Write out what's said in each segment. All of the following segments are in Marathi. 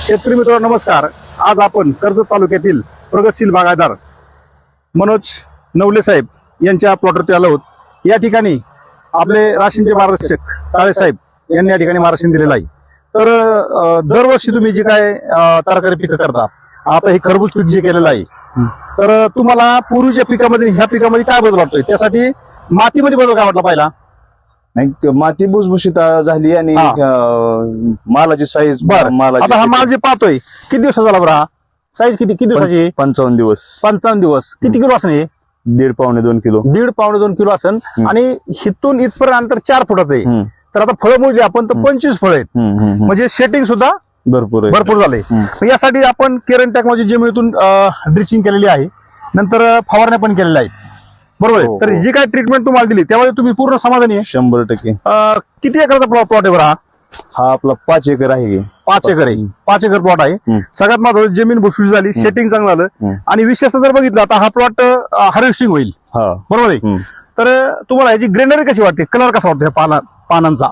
शेतकरी मित्रांनो नमस्कार. आज आपण कर्जत तालुक्यातील प्रगतशील बागायतदार मनोज नवले साहेब यांच्या प्लॉटवरती आलो आहोत. या ठिकाणी आपले राशींचे मार्गदर्शक काळे साहेब यांनी या ठिकाणी मार्गदर्शन दिलेलं आहे. तर दरवर्षी तुम्ही जे काय तरकारी पिकं करता, आता हे खरबूज पीक जे केलेलं आहे, तर तुम्हाला पूर्वीच्या पिकामध्ये ह्या पिकामध्ये काय बदल वाटतोय? त्यासाठी मातीमध्ये बदल काय वाटला पहिला? नाही, माती भुसभुशीत झाली आणि मालाची साईज आता हा माल जे पाहतोय किती दिवसाचा झाला बरं? हा साईज किती दिवसाची? 55 दिवस. 55 दिवस. किती किलो असेल हे? 1.5-2 किलो. 1.5-2 किलो असेल. आणि हिथून इथपर्यंत अंतर 4 फुटाचं आहे. तर आता फळं मोजली आपण तर 25 फळं आहेत. म्हणजे सेटिंग सुद्धा भरपूर झाले. यासाठी आपण केरन टेक्नॉलॉजी जमिनीतून ड्रिचिंग केलेली आहे, नंतर फवारण्या पण केलेल्या आहेत, बरोबर आहे? तर जी काय ट्रीटमेंट तुम्हाला दिली त्यामध्ये तुम्ही पूर्ण समाधानी आहे? 100%. किती एकराचा प्लॉट आहे बरं? हा आपला 5 एकर आहे. 5 एकर आहे. 5 एकर प्लॉट आहे. सगळ्यात महत्त्वाचं जमीन भुसभुशीत झाली, सेटिंग चांगलं झालं. आणि विशेषतः जर बघितलं आता हा प्लॉट हार्वेस्टिंग होईल, बरोबर आहे? तर तुम्हाला याची ग्रेनरी कशी वाटते, कलर कसा वाटतो पानांचा?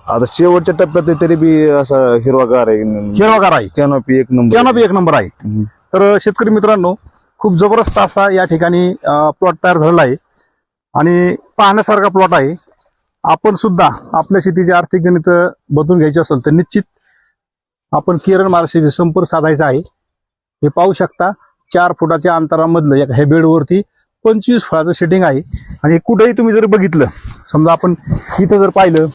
आता शेवटच्या टप्प्यात तरी बी असा हिरवागार आहे. कॅनोपी एक नंबर आहे. तर शेतकरी मित्रांनो, खूप जबरदस्त असा या ठिकाणी प्लॉट तयार झालेला आहे आणि पाहण्यासारखा प्लॉट आहे. आपण सुद्धा आपल्या शेतीचे आर्थिक गणित बदलून घ्यायचे असेल तर निश्चित आपण केरन मार्गदर्शनाशी संपर्क साधायचा आहे. हे पाहू शकता 4 फुटाच्या अंतरामधलं एका हे बेडवरती 25 फळाचं सेटिंग आहे. आणि कुठेही तुम्ही जर बघितलं, समजा आपण इथं जर पाहिलं